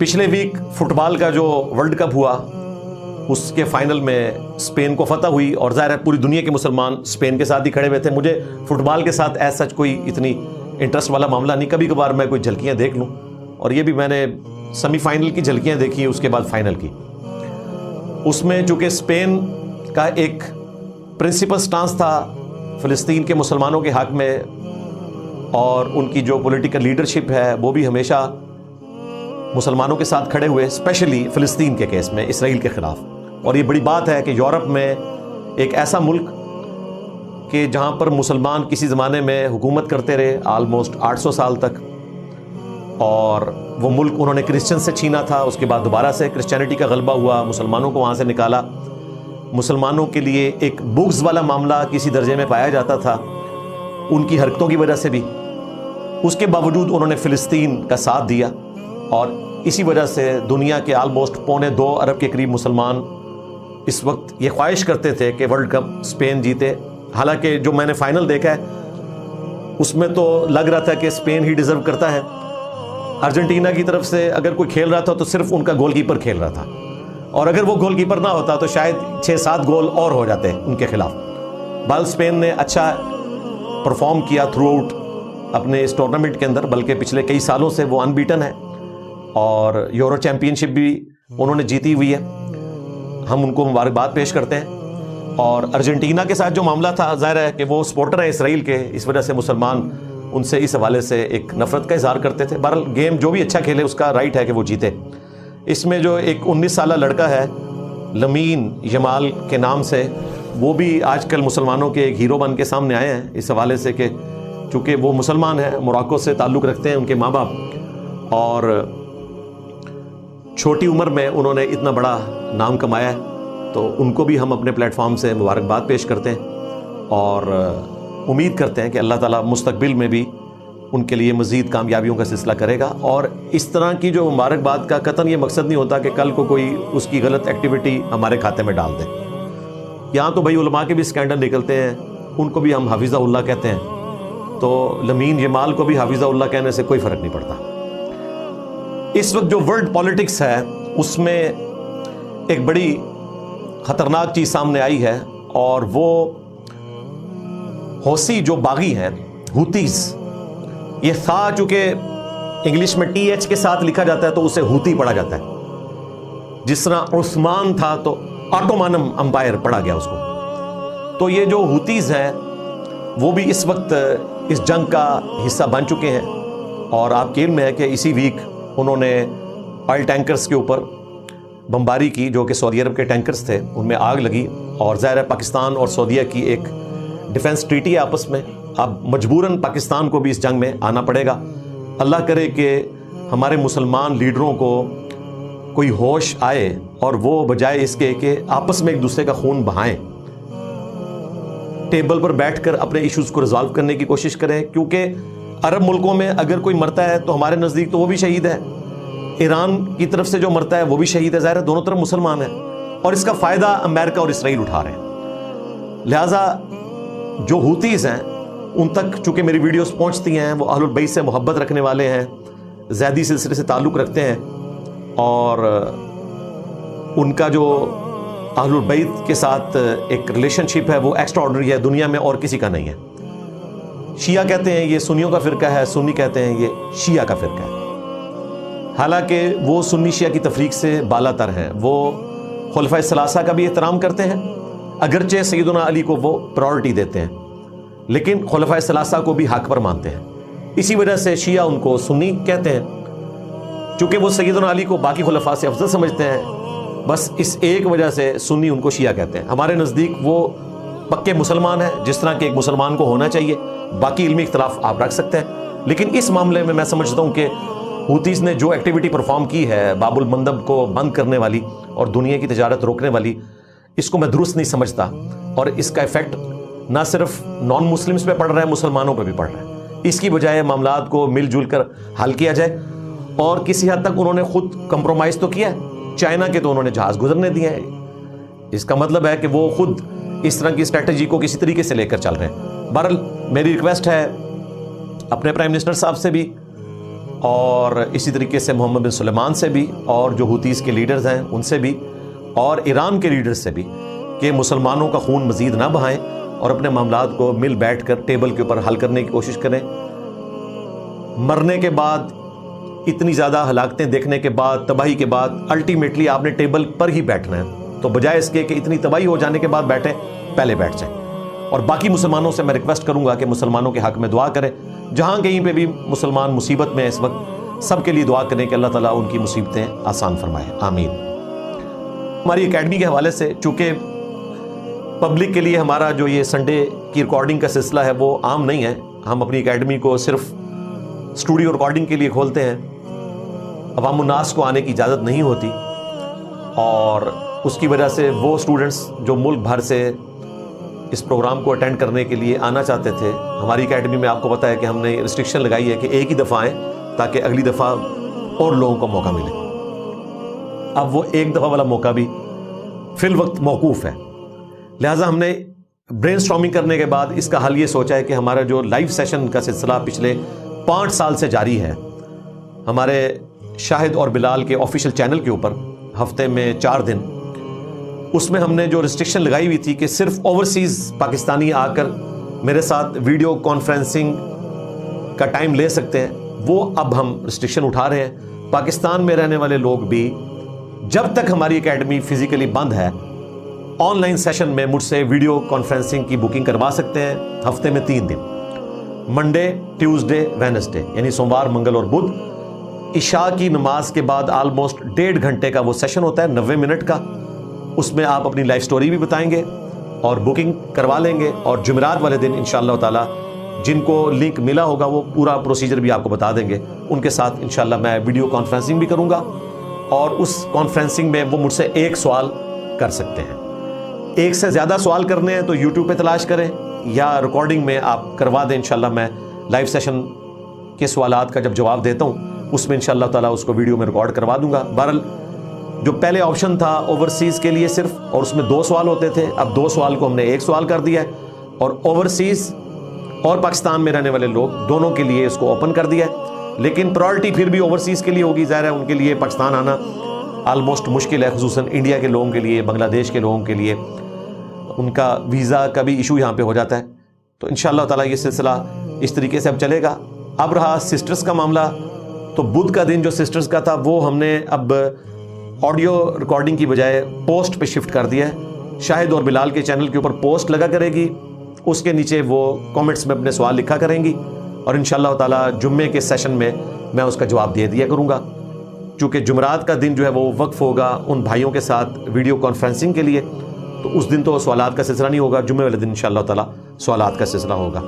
پچھلے week fit بال کا جو ورلڈ کپ ہوا اس کے فائنل میں اسپین کو فتح ہوئی، اور ظاہر ہے پوری دنیا کے مسلمان اسپین کے ساتھ ہی کھڑے ہوئے تھے. مجھے فٹ بال کے ساتھ ایز سچ کوئی اتنی انٹرسٹ والا معاملہ نہیں، کبھی کبھار میں کوئی جھلکیاں دیکھ لوں، اور یہ بھی میں نے سیمی فائنل کی جھلکیاں دیکھی، اس کے بعد فائنل کی. اس میں چونکہ اسپین کا ایک پرنسپل سٹانس تھا فلسطین کے مسلمانوں کے حق میں، اور ان کی جو پولیٹیکل لیڈرشپ ہے وہ بھی ہمیشہ مسلمانوں کے ساتھ کھڑے ہوئے، اسپیشلی فلسطین کے کیس میں اسرائیل کے خلاف. اور یہ بڑی بات ہے کہ یورپ میں ایک ایسا ملک کہ جہاں پر مسلمان کسی زمانے میں حکومت کرتے رہے آلموسٹ 800 سال تک، اور وہ ملک انہوں نے کرسچن سے چھینا تھا، اس کے بعد دوبارہ سے کرسچینٹی کا غلبہ ہوا، مسلمانوں کو وہاں سے نکالا. مسلمانوں کے لیے ایک بغض والا معاملہ کسی درجے میں پایا جاتا تھا ان کی حرکتوں کی وجہ سے بھی. اس کے باوجود انہوں نے فلسطین کا ساتھ دیا، اور اسی وجہ سے دنیا کے آلموسٹ 1.25 ارب کے قریب مسلمان اس وقت یہ خواہش کرتے تھے کہ ورلڈ کپ اسپین جیتے. حالانکہ جو میں نے فائنل دیکھا ہے اس میں تو لگ رہا تھا کہ اسپین ہی ڈیزرو کرتا ہے. ارجنٹینا کی طرف سے اگر کوئی کھیل رہا تھا تو صرف ان کا گول کیپر کھیل رہا تھا، اور اگر وہ گول کیپر نہ ہوتا تو شاید 6-7 گول اور ہو جاتے ان کے خلاف. بال اسپین نے اچھا پرفارم کیا تھرو آؤٹ اپنے اس ٹورنامنٹ کے اندر، بلکہ پچھلے کئی سالوں سے وہ انبیٹن ہے، اور یورو چیمپئن شپ بھی انہوں نے جیتی ہوئی ہے. ہم ان کو مبارکباد پیش کرتے ہیں. اور ارجنٹینا کے ساتھ جو معاملہ تھا، ظاہر ہے کہ وہ سپورٹر ہیں اسرائیل کے، اس وجہ سے مسلمان ان سے اس حوالے سے ایک نفرت کا اظہار کرتے تھے. بہرحال گیم جو بھی اچھا کھیلے اس کا رائٹ ہے کہ وہ جیتے. اس میں جو ایک 19 سالہ لڑکا ہے لامین یامال کے نام سے، وہ بھی آج کل مسلمانوں کے ایک ہیرو بن کے سامنے آئے ہیں، اس حوالے سے کہ چونکہ وہ مسلمان ہیں، موراکو سے تعلق رکھتے ہیں ان کے ماں باپ، اور چھوٹی عمر میں انہوں نے اتنا بڑا نام کمایا ہے، تو ان کو بھی ہم اپنے پلیٹ فارم سے مبارکباد پیش کرتے ہیں، اور امید کرتے ہیں کہ اللہ تعالیٰ مستقبل میں بھی ان کے لیے مزید کامیابیوں کا سلسلہ کرے گا. اور اس طرح کی جو مبارکباد کا قطعاً یہ مقصد نہیں ہوتا کہ کل کو کوئی اس کی غلط ایکٹیویٹی ہمارے کھاتے میں ڈال دے. یہاں تو بھائی علماء کے بھی اسکینڈل نکلتے ہیں، ان کو بھی ہم حافظہ اللہ کہتے ہیں، تو لامین یامال کو بھی حافظہ اللہ کہنے سے کوئی فرق نہیں پڑتا. اس وقت جو ورلڈ پالیٹکس ہے اس میں ایک بڑی خطرناک چیز سامنے آئی ہے، اور وہ حوثی جو باغی ہیں ہوتیز. یہ تھا چونکہ انگلش میں TH کے ساتھ لکھا جاتا ہے تو اسے ہوتی پڑھا جاتا ہے، جس طرح عثمان تھا تو آٹومانم امپائر پڑھا گیا اس کو. تو یہ جو ہوتیز ہیں وہ بھی اس وقت اس جنگ کا حصہ بن چکے ہیں، اور آپ کے علم میں ہے کہ اسی ویک انہوں نے آئل ٹینکرز کے اوپر بمباری کی جو کہ سعودی عرب کے ٹینکرز تھے، ان میں آگ لگی. اور ظاہر ہے پاکستان اور سعودیہ کی ایک ڈیفنس ٹریٹی ہے آپس میں، اب مجبوراً پاکستان کو بھی اس جنگ میں آنا پڑے گا. اللہ کرے کہ ہمارے مسلمان لیڈروں کو کوئی ہوش آئے اور وہ بجائے اس کے کہ آپس میں ایک دوسرے کا خون بہائیں، ٹیبل پر بیٹھ کر اپنے ایشوز کو ریزالو کرنے کی کوشش کریں. کیونکہ عرب ملکوں میں اگر کوئی مرتا ہے تو ہمارے نزدیک تو وہ بھی شہید ہے، ایران کی طرف سے جو مرتا ہے وہ بھی شہید ہے، ظاہر ہے دونوں طرف مسلمان ہیں، اور اس کا فائدہ امریکہ اور اسرائیل اٹھا رہے ہیں. لہٰذا جو ہوتیز ہیں ان تک چونکہ میری ویڈیوز پہنچتی ہیں، وہ اہل البیت سے محبت رکھنے والے ہیں، زیدی سلسلے سے تعلق رکھتے ہیں، اور ان کا جو اہل البیت کے ساتھ ایک ریلیشن شپ ہے وہ ایکسٹرا آرڈنری ہے، دنیا میں اور کسی کا نہیں ہے. شیعہ کہتے ہیں یہ سنیوں کا فرقہ ہے، سنی کہتے ہیں یہ شیعہ کا فرقہ ہے. حالانکہ وہ سنی شیعہ کی تفریق سے بالا تر ہیں، وہ خلفائے ثلاثہ کا بھی احترام کرتے ہیں، اگرچہ سیدنا علی کو وہ پرائورٹی دیتے ہیں، لیکن خلفائے ثلاثہ کو بھی حق پر مانتے ہیں. اسی وجہ سے شیعہ ان کو سنی کہتے ہیں، چونکہ وہ سیدنا علی کو باقی خلفاء سے افضل سمجھتے ہیں. بس اس ایک وجہ سے سنی ان کو شیعہ کہتے ہیں. ہمارے نزدیک وہ پکے مسلمان ہیں، جس طرح کہ ایک مسلمان کو ہونا چاہیے. باقی علمی اختلاف آپ رکھ سکتے ہیں، لیکن اس معاملے میں میں سمجھتا ہوں کہ ہوتیز نے جو ایکٹیویٹی پرفارم کی ہے باب المندب کو بند کرنے والی اور دنیا کی تجارت روکنے والی، اس کو میں درست نہیں سمجھتا. اور اس کا ایفیکٹ نہ صرف نان مسلمز پہ پڑ رہا ہے، مسلمانوں پہ بھی پڑ رہا ہے. اس کی بجائے معاملات کو مل جل کر حل کیا جائے. اور کسی حد تک انہوں نے خود کمپرومائز تو کیا ہے، چائنا کے تو انہوں نے جہاز گزرنے دیے ہیں. اس کا مطلب ہے کہ وہ خود اس طرح کی اسٹریٹجی کو کسی طریقے سے لے کر چل رہے ہیں. بہرحال میری ریکویسٹ ہے اپنے پرائم منسٹر صاحب سے بھی اور اسی طریقے سے محمد بن سلیمان سے بھی، اور جو حوثیز کے لیڈرز ہیں ان سے بھی، اور ایران کے لیڈرز سے بھی، کہ مسلمانوں کا خون مزید نہ بہائیں اور اپنے معاملات کو مل بیٹھ کر ٹیبل کے اوپر حل کرنے کی کوشش کریں۔ مرنے کے بعد اتنی زیادہ ہلاکتیں دیکھنے کے بعد، تباہی کے بعد، الٹیمیٹلی آپ نے ٹیبل پر ہی بیٹھنا ہے، تو بجائے اس کے کہ اتنی تباہی ہو جانے کے بعد بیٹھیں، پہلے بیٹھ جائیں۔ اور باقی مسلمانوں سے میں ریکویسٹ کروں گا کہ مسلمانوں کے حق میں دعا کریں، جہاں کہیں پہ بھی مسلمان مصیبت میں اس وقت، سب کے لیے دعا کریں کہ اللہ تعالیٰ ان کی مصیبتیں آسان فرمائے، آمین۔ ہماری اکیڈمی کے حوالے سے، چونکہ پبلک کے لیے ہمارا جو یہ سنڈے کی ریکارڈنگ کا سلسلہ ہے وہ عام نہیں ہے، ہم اپنی اکیڈمی کو صرف اسٹوڈیو ریکارڈنگ کے لیے کھولتے ہیں، عوام الناس کو آنے کی اجازت نہیں ہوتی، اور اس کی وجہ سے وہ اسٹوڈنٹس جو ملک بھر سے اس پروگرام کو اٹینڈ کرنے کے لیے آنا چاہتے تھے، ہماری اکیڈمی میں آپ کو پتہ ہے کہ ہم نے ریسٹرکشن لگائی ہے کہ ایک ہی دفعہ آئیں تاکہ اگلی دفعہ اور لوگوں کو موقع ملے۔ اب وہ ایک دفعہ والا موقع بھی فی الوقت موقوف ہے، لہٰذا ہم نے برین اسٹارمنگ کرنے کے بعد اس کا حل یہ سوچا ہے کہ ہمارا جو لائیو سیشن کا سلسلہ پچھلے 5 سال سے جاری ہے، ہمارے شاہد اور بلال کے آفیشیل چینل کے اوپر ہفتے میں 4 دن، اس میں ہم نے جو ریسٹرکشن لگائی ہوئی تھی کہ صرف اوورسیز پاکستانی آ کر میرے ساتھ ویڈیو کانفرنسنگ کا ٹائم لے سکتے ہیں، وہ اب ہم ریسٹرکشن اٹھا رہے ہیں۔ پاکستان میں رہنے والے لوگ بھی جب تک ہماری اکیڈمی فزیکلی بند ہے، آن لائن سیشن میں مجھ سے ویڈیو کانفرنسنگ کی بکنگ کروا سکتے ہیں، ہفتے میں 3 دن، منڈے، ٹیوزڈے، وینسڈے، یعنی سوموار، منگل اور بدھ، عشاء کی نماز کے بعد آلموسٹ 1.5 گھنٹے کا وہ سیشن ہوتا ہے، 90 منٹ کا، اس میں آپ اپنی لائف سٹوری بھی بتائیں گے اور بکنگ کروا لیں گے، اور جمعرات والے دن انشاءاللہ تعالیٰ جن کو لنک ملا ہوگا وہ پورا پروسیجر بھی آپ کو بتا دیں گے، ان کے ساتھ انشاءاللہ میں ویڈیو کانفرنسنگ بھی کروں گا، اور اس کانفرنسنگ میں وہ مجھ سے 1 سوال کر سکتے ہیں۔ 1 سے زیادہ سوال کرنے ہیں تو یوٹیوب پہ تلاش کریں، یا ریکارڈنگ میں آپ کروا دیں، انشاءاللہ میں لائیو سیشن کے سوالات کا جب جواب دیتا ہوں اس میں انشاءاللہ تعالیٰ اس کو ویڈیو میں ریکارڈ کروا دوں گا۔ بہرحال جو پہلے آپشن تھا اوورسیز کے لیے صرف، اور اس میں 2 سوال ہوتے تھے، اب 2 سوال کو ہم نے 1 سوال کر دیا ہے، اور اوورسیز اور پاکستان میں رہنے والے لوگ دونوں کے لیے اس کو اوپن کر دیا ہے، لیکن پرائورٹی پھر بھی اوورسیز کے لیے ہوگی، ظاہر ہے ان کے لیے پاکستان آنا آلموسٹ مشکل ہے، خصوصاً انڈیا کے لوگوں کے لیے، بنگلہ دیش کے لوگوں کے لیے ان کا ویزا کا بھی ایشو یہاں پہ ہو جاتا ہے۔ تو انشاءاللہ تعالیٰ یہ سلسلہ اس طریقے سے اب چلے گا۔ اب رہا سسٹرز کا معاملہ، تو بدھ کا دن جو سسٹرز کا تھا وہ ہم نے اب آڈیو ریکارڈنگ کی بجائے پوسٹ پہ شفٹ کر دیا ہے۔ شاہد اور بلال کے چینل کے اوپر پوسٹ لگا کرے گی، اس کے نیچے وہ کامنٹس میں اپنے سوال لکھا کریں گی، اور انشاءاللہ تعالیٰ جمعے کے سیشن میں میں اس کا جواب دے دیا کروں گا، چونکہ جمعرات کا دن جو ہے وہ وقف ہوگا ان بھائیوں کے ساتھ ویڈیو کانفرنسنگ کے لیے، تو اس دن تو سوالات کا سلسلہ نہیں ہوگا، جمعے والے دن انشاءاللہ تعالیٰ سوالات کا سلسلہ ہوگا۔